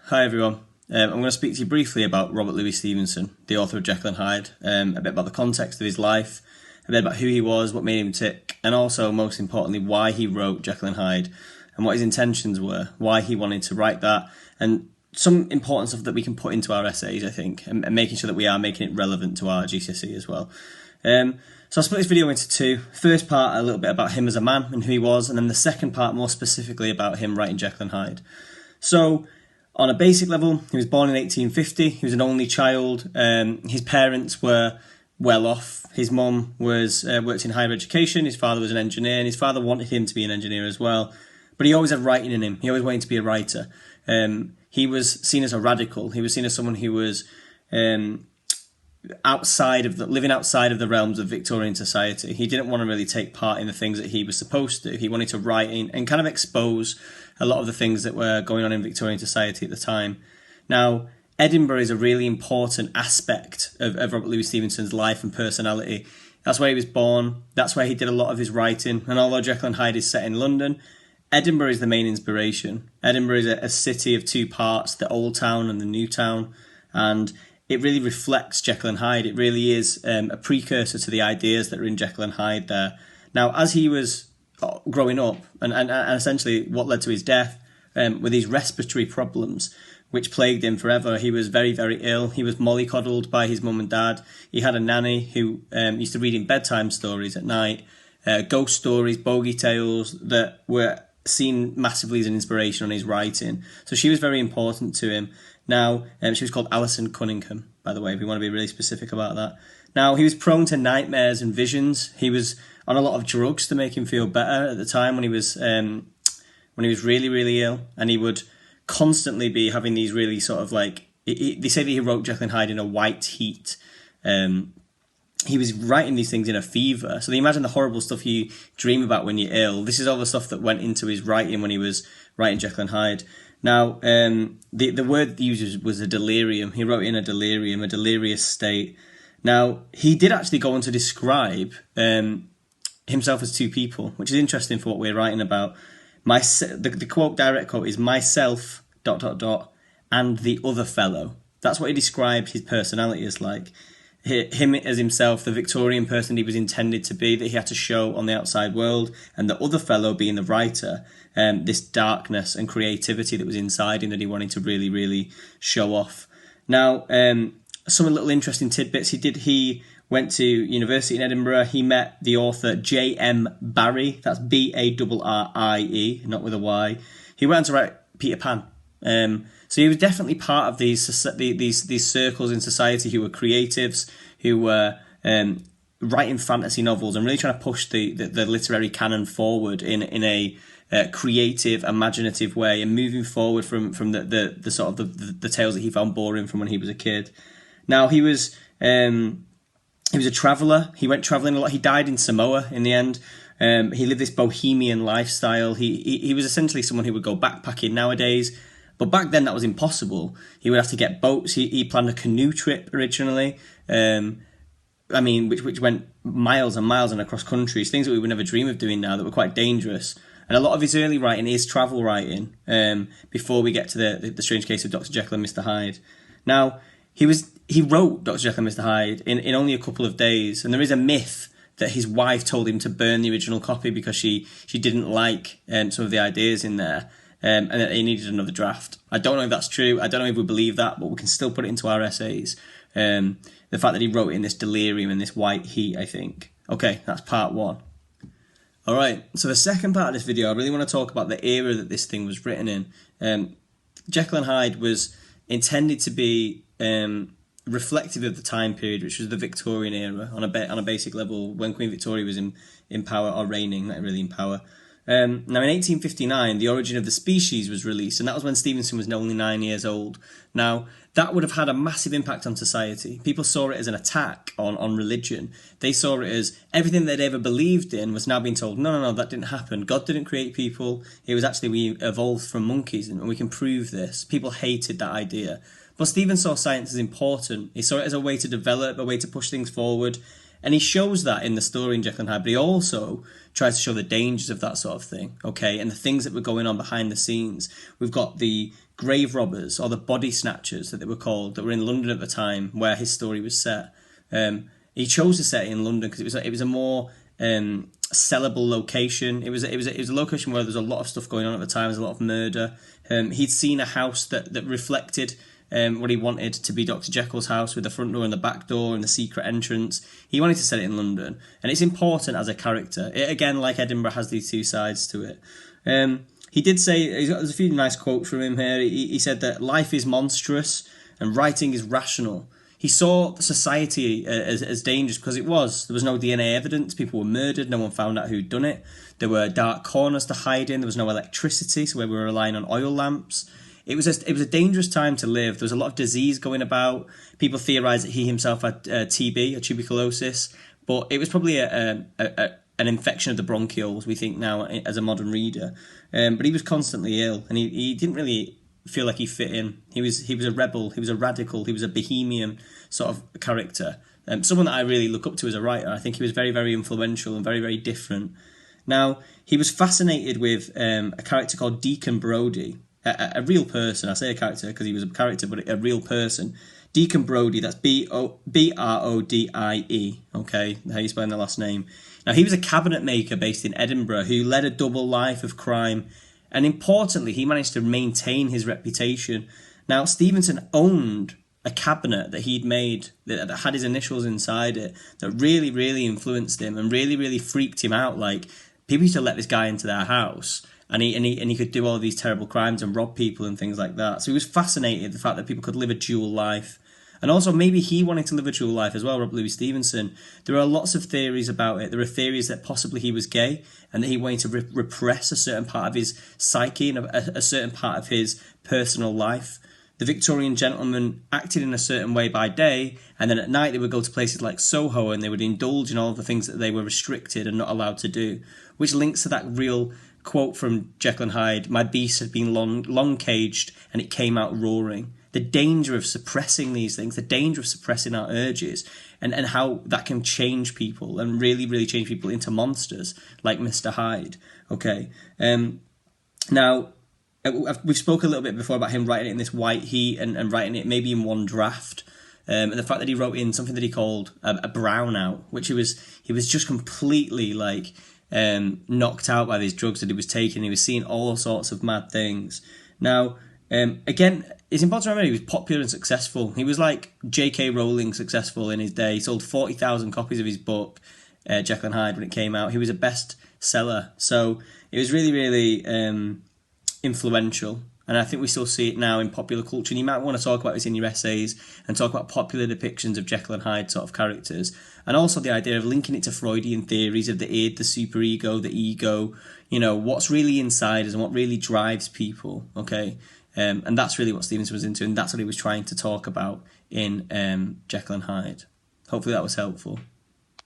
Hi everyone. I'm going to speak to you briefly about Robert Louis Stevenson, the author of Jekyll and Hyde, a bit about the context of his life, a bit about who he was, what made him tick, and also, most importantly, why he wrote Jekyll and Hyde, and what his intentions were, why he wanted to write that, and some important stuff that we can put into our essays, I think, and making sure that we are making it relevant to our GCSE as well. So I'll split this video into two. First part, a little bit about him as a man and who he was, and then the second part, more specifically, about him writing Jekyll and Hyde. So, on a basic level, he was born in 1850. He was an only child. His parents were well off. His mum was worked in higher education. His father was an engineer, and his father wanted him to be an engineer as well. But he always had writing in him. He always wanted to be a writer. He was seen as a radical. He was seen as someone who was living outside of the realms of Victorian society. He didn't want to really take part in the things that he was supposed to. He wanted to write in and kind of expose a lot of the things that were going on in Victorian society at the time. Now, Edinburgh is a really important aspect of Robert Louis Stevenson's life and personality. That's where he was born. That's where he did a lot of his writing. And although Jekyll and Hyde is set in London, Edinburgh is the main inspiration. Edinburgh is a city of two parts, the old town and the new town. And it really reflects Jekyll and Hyde. It really is a precursor to the ideas that are in Jekyll and Hyde there. Now, as he was growing up, and essentially what led to his death, were these respiratory problems, which plagued him forever. He was very, very ill. He was mollycoddled by his mum and dad. He had a nanny who used to read him bedtime stories at night, ghost stories, bogey tales that were seen massively as an inspiration on his writing. So she was very important to him. Now, she was called Alison Cunningham, by the way, if we want to be really specific about that. Now, he was prone to nightmares and visions. He was on a lot of drugs to make him feel better at the time when he was really, really ill. And he would constantly be having these really sort of like... They say that he wrote Jekyll and Hyde in a white heat. He was writing these things in a fever. So you imagine the horrible stuff you dream about when you're ill. This is all the stuff that went into his writing when he was writing Jekyll and Hyde. Now, the word used was a delirium. He wrote in a delirium, a delirious state. Now, he did actually go on to describe himself as two people, which is interesting for what we're writing about. The quote, direct quote, is myself, ... and the other fellow. That's what he described his personality as like. Him as himself, the Victorian person he was intended to be, that he had to show on the outside world, and the other fellow being the writer, this darkness and creativity that was inside him that he wanted to really, really show off. Now, some little interesting tidbits. He went to university in Edinburgh. He met the author J.M. Barrie. That's Barrie, not with a Y. He went on to write Peter Pan. So he was definitely part of these circles in society who were creatives, who were writing fantasy novels and really trying to push the literary canon forward in a creative, imaginative way, and moving forward from the sort of the tales that he found boring from when he was a kid. Now, he was a traveller. He went travelling a lot. He died in Samoa in the end. He lived this bohemian lifestyle. He was essentially someone who would go backpacking nowadays. But back then that was impossible. He would have to get boats. He planned a canoe trip originally, which went miles and miles and across countries, things that we would never dream of doing now that were quite dangerous. And a lot of his early writing is travel writing, before we get to the strange case of Dr. Jekyll and Mr. Hyde. Now, he wrote Dr. Jekyll and Mr. Hyde in only a couple of days, and there is a myth that his wife told him to burn the original copy because she didn't like some of the ideas in there. And that he needed another draft. I don't know if that's true. I don't know if we believe that, but we can still put it into our essays. The fact that he wrote it in this delirium and this white heat, I think. Okay, that's part one. All right, so the second part of this video, I really want to talk about the era that this thing was written in. Jekyll and Hyde was intended to be reflective of the time period, which was the Victorian era, on a basic level, when Queen Victoria was in power, or reigning, not really in power. Now, in 1859, The Origin of the Species was released, and that was when Stevenson was only 9 years old. Now, that would have had a massive impact on society. People saw it as an attack on religion. They saw it as everything they'd ever believed in was now being told, no, that didn't happen. God didn't create people. It was actually we evolved from monkeys, and we can prove this. People hated that idea. But Stevenson saw science as important. He saw it as a way to develop, a way to push things forward. And he shows that in the story in Jekyll and Hyde, but he also tries to show the dangers of that sort of thing, okay, and the things that were going on behind the scenes. We've got the grave robbers, or the body snatchers that they were called, that were in London at the time where his story was set. He chose to set it in London because it was a more sellable location. It was a location where there was a lot of stuff going on at the time. There was a lot of murder. He'd seen a house that reflected what he wanted to be Dr. Jekyll's house, with the front door and the back door and the secret entrance. He wanted to set it in London, and it's important as a character. It, again, like Edinburgh, has these two sides to it. He did say, there's a few nice quotes from him here. He said that life is monstrous and writing is rational. He saw society as dangerous because it was. There was no DNA evidence. People were murdered. No one found out who'd done it. There were dark corners to hide in. There was no electricity, so we were relying on oil lamps. It was a dangerous time to live. There was a lot of disease going about. People theorised that he himself had TB, a tuberculosis, but it was probably an infection of the bronchioles, we think now as a modern reader. But he was constantly ill, and he didn't really feel like he fit in. He was a rebel. He was a radical. He was a bohemian sort of character. Someone that I really look up to as a writer. I think he was very, very influential and very, very different. Now, he was fascinated with a character called Deacon Brodie, a real person. I say a character because he was a character, but a real person. Deacon Brodie, that's Brodie, okay, how you spell the last name. Now, he was a cabinet maker based in Edinburgh who led a double life of crime, and importantly, he managed to maintain his reputation. Now, Stevenson owned a cabinet that he'd made that had his initials inside it, that really, really influenced him and really, really freaked him out. Like, people used to let this guy into their house, and he could do all these terrible crimes and rob people and things like that. So he was fascinated the fact that people could live a dual life. And also, maybe he wanted to live a dual life as well, Robert Louis Stevenson. There are lots of theories about it. There are theories that possibly he was gay and that he wanted to repress a certain part of his psyche and a certain part of his personal life. The Victorian gentlemen acted in a certain way by day, and then at night they would go to places like Soho and they would indulge in all of the things that they were restricted and not allowed to do, which links to that real quote from Jekyll and Hyde, "My beast had been long caged and it came out roaring." The danger of suppressing these things, the danger of suppressing our urges, and how that can change people and really, really change people into monsters like Mr. Hyde. Okay. Now, we've spoken a little bit before about him writing it in this white heat and writing it maybe in one draft. And the fact that he wrote in something that he called a brownout, which he was just completely like knocked out by these drugs that he was taking. He was seeing all sorts of mad things. Now, again, it's important to remember he was popular and successful. He was like J.K. Rowling successful in his day. He sold 40,000 copies of his book, Jekyll and Hyde, when it came out. He was a bestseller. So it was really, really influential. And I think we still see it now in popular culture. And you might want to talk about this in your essays and talk about popular depictions of Jekyll and Hyde sort of characters. And also the idea of linking it to Freudian theories of the id, the superego, the ego, what's really inside us and what really drives people, okay? And that's really what Stevenson was into, and that's what he was trying to talk about in Jekyll and Hyde. Hopefully that was helpful.